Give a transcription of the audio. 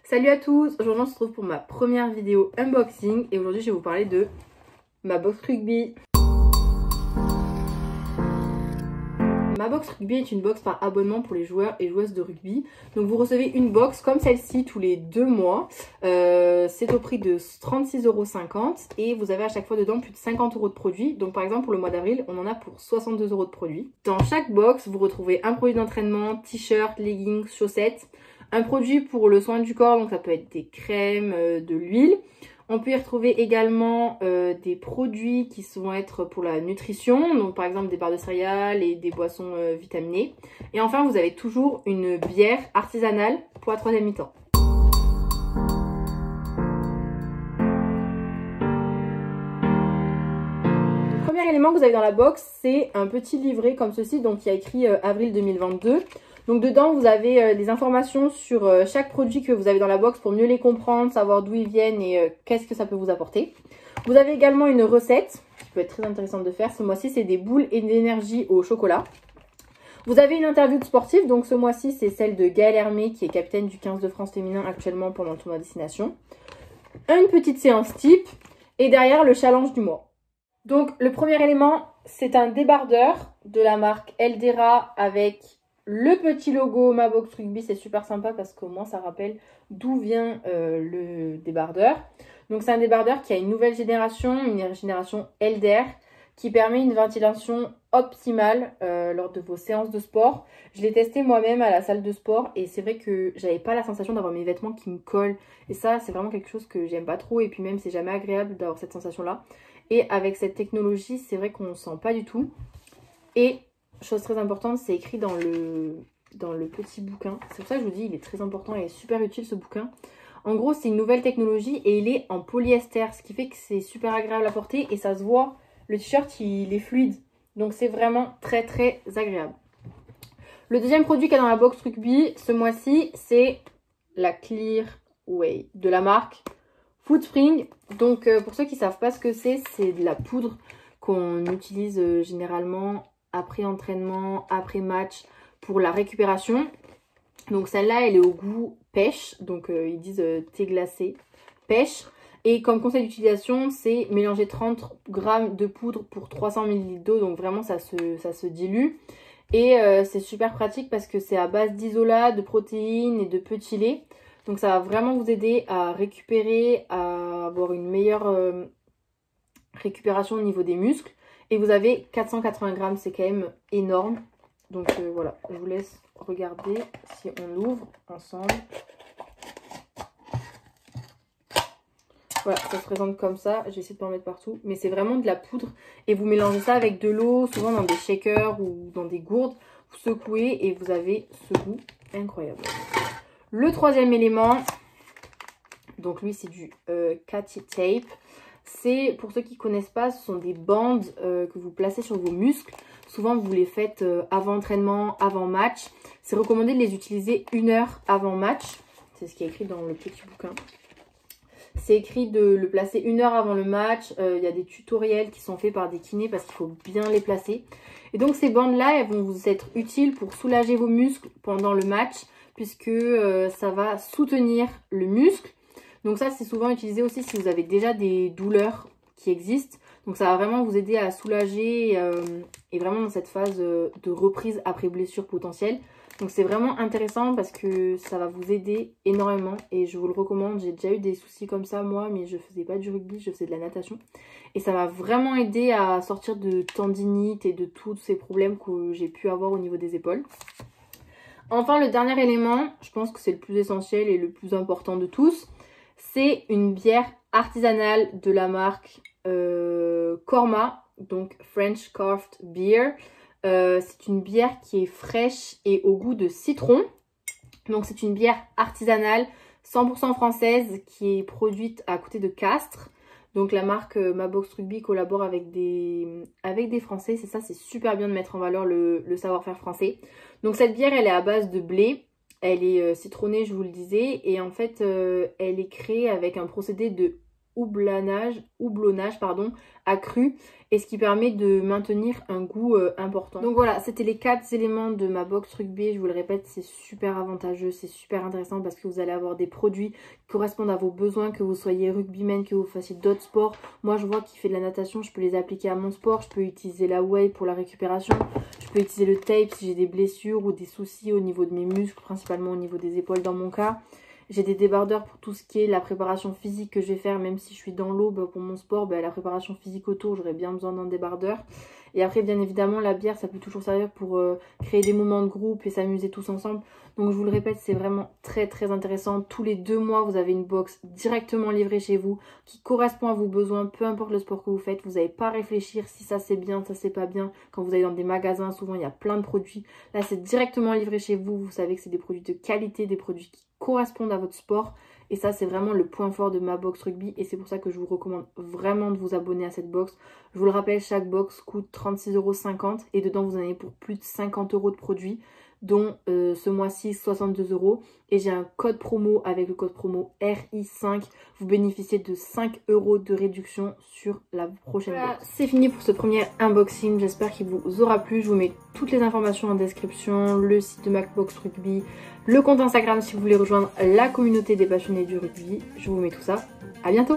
Salut à tous, aujourd'hui on se retrouve pour ma première vidéo unboxing et aujourd'hui je vais vous parler de ma box rugby. Ma box rugby est une box par abonnement pour les joueurs et joueuses de rugby. Donc vous recevez une box comme celle-ci tous les 2 mois. C'est au prix de 36,50 € et vous avez à chaque fois dedans plus de 50 € de produits. Donc par exemple pour le mois d'avril, on en a pour 62 € de produits. Dans chaque box, vous retrouvez un produit d'entraînement, t-shirt, leggings, chaussettes. Un produit pour le soin du corps, donc ça peut être des crèmes, de l'huile. On peut y retrouver également des produits qui vont être pour la nutrition, donc par exemple des barres de céréales et des boissons vitaminées. Et enfin, vous avez toujours une bière artisanale pour la troisième mi-temps. Le premier élément que vous avez dans la box, c'est un petit livret comme ceci, donc il y a écrit avril 2022. Donc dedans, vous avez des informations sur chaque produit que vous avez dans la box pour mieux les comprendre, savoir d'où ils viennent et qu'est-ce que ça peut vous apporter. Vous avez également une recette qui peut être très intéressante de faire. Ce mois-ci, c'est des boules et d'énergie au chocolat. Vous avez une interview de sportif. Donc ce mois-ci, c'est celle de Gaëlle Hermé qui est capitaine du 15 de France féminin actuellement pendant le tournoi Destination. Une petite séance type et derrière le challenge du mois. Donc le premier élément, c'est un débardeur de la marque Eldera avec le petit logo Ma Box Rugby. C'est super sympa parce qu'au moins ça rappelle d'où vient le débardeur. Donc c'est un débardeur qui a une nouvelle génération, une génération Elder, qui permet une ventilation optimale lors de vos séances de sport. Je l'ai testé moi-même à la salle de sport et c'est vrai que j'avais pas la sensation d'avoir mes vêtements qui me collent. Et ça, c'est vraiment quelque chose que j'aime pas trop et puis même c'est jamais agréable d'avoir cette sensation-là. Et avec cette technologie, c'est vrai qu'on ne sent pas du tout. Et chose très importante, c'est écrit dans le petit bouquin. C'est pour ça que je vous dis, il est très important et super utile ce bouquin. En gros, c'est une nouvelle technologie et il est en polyester, ce qui fait que c'est super agréable à porter et ça se voit. Le t-shirt, il est fluide. Donc c'est vraiment très très agréable. Le deuxième produit qu'il y a dans la box rugby ce mois-ci, c'est la Clear Way de la marque Foodspring. Donc pour ceux qui ne savent pas ce que c'est de la poudre qu'on utilise généralement après entraînement, après match pour la récupération. Donc celle-là, elle est au goût pêche. Donc ils disent thé glacé, pêche. Et comme conseil d'utilisation, c'est mélanger 30 g de poudre pour 300 ml d'eau. Donc vraiment, ça se dilue. Et c'est super pratique parce que c'est à base d'isolat, de protéines et de petits laits. Donc ça va vraiment vous aider à récupérer, à avoir une meilleure récupération au niveau des muscles. Et vous avez 480 g, c'est quand même énorme. Donc voilà, je vous laisse regarder si on l'ouvre ensemble. Voilà, ça se présente comme ça. J'ai essayé de pas en mettre partout. Mais c'est vraiment de la poudre. Et vous mélangez ça avec de l'eau, souvent dans des shakers ou dans des gourdes. Vous secouez et vous avez ce goût incroyable. Le troisième élément, donc lui c'est du Catty Tape. C'est, pour ceux qui ne connaissent pas, ce sont des bandes que vous placez sur vos muscles. Souvent, vous les faites avant entraînement, avant match. C'est recommandé de les utiliser 1 heure avant match. C'est ce qui est écrit dans le petit bouquin. C'est écrit de le placer 1 heure avant le match. Il y a des tutoriels qui sont faits par des kinés parce qu'il faut bien les placer. Et donc, ces bandes-là, elles vont vous être utiles pour soulager vos muscles pendant le match puisque ça va soutenir le muscle. Donc ça, c'est souvent utilisé aussi si vous avez déjà des douleurs qui existent. Donc ça va vraiment vous aider à soulager et vraiment dans cette phase de reprise après blessure potentielle. Donc c'est vraiment intéressant parce que ça va vous aider énormément et je vous le recommande. J'ai déjà eu des soucis comme ça moi, mais je faisais pas du rugby, je faisais de la natation. Et ça m'a vraiment aidé à sortir de tendinite et de tous ces problèmes que j'ai pu avoir au niveau des épaules. Enfin, le dernier élément, je pense que c'est le plus essentiel et le plus important de tous. C'est une bière artisanale de la marque Korma, donc French Craft Beer. C'est une bière qui est fraîche et au goût de citron. Donc c'est une bière artisanale 100% française qui est produite à côté de Castres. Donc la marque Ma Box Rugby collabore avec des Français. C'est ça, c'est super bien de mettre en valeur le savoir-faire français. Donc cette bière, elle est à base de blé. Elle est citronnée, je vous le disais. Et en fait, elle est créée avec un procédé de houblonnage pardon, accru, et ce qui permet de maintenir un goût important. Donc voilà, c'était les 4 éléments de ma box rugby. Je vous le répète, c'est super avantageux, c'est super intéressant parce que vous allez avoir des produits qui correspondent à vos besoins, que vous soyez rugbyman, que vous fassiez d'autres sports. Moi je vois qu'il fait de la natation, je peux les appliquer à mon sport, je peux utiliser la whey pour la récupération, je peux utiliser le tape si j'ai des blessures ou des soucis au niveau de mes muscles, principalement au niveau des épaules dans mon cas. J'ai des débardeurs pour tout ce qui est la préparation physique que je vais faire, même si je suis dans l'eau pour mon sport, la préparation physique autour, j'aurais bien besoin d'un débardeur. Et après, bien évidemment, la bière, ça peut toujours servir pour créer des moments de groupe et s'amuser tous ensemble. Donc je vous le répète, c'est vraiment très très intéressant. Tous les 2 mois, vous avez une box directement livrée chez vous qui correspond à vos besoins, peu importe le sport que vous faites. Vous n'avez pas à réfléchir si ça c'est bien, ça c'est pas bien. Quand vous allez dans des magasins, souvent il y a plein de produits. Là, c'est directement livré chez vous. Vous savez que c'est des produits de qualité, des produits qui correspondent à votre sport. Et ça, c'est vraiment le point fort de ma box rugby. Et c'est pour ça que je vous recommande vraiment de vous abonner à cette box. Je vous le rappelle, chaque box coûte 36,50 € et dedans, vous en avez pour plus de 50 € de produits, dont ce mois-ci 62 €. Et j'ai un code promo avec le code promo RI5. Vous bénéficiez de 5 € de réduction sur la prochaine box. C'est fini pour ce premier unboxing. J'espère qu'il vous aura plu. Je vous mets toutes les informations en description, le site de MacBox Rugby, le compte Instagram si vous voulez rejoindre la communauté des passionnés du rugby. Je vous mets tout ça. À bientôt!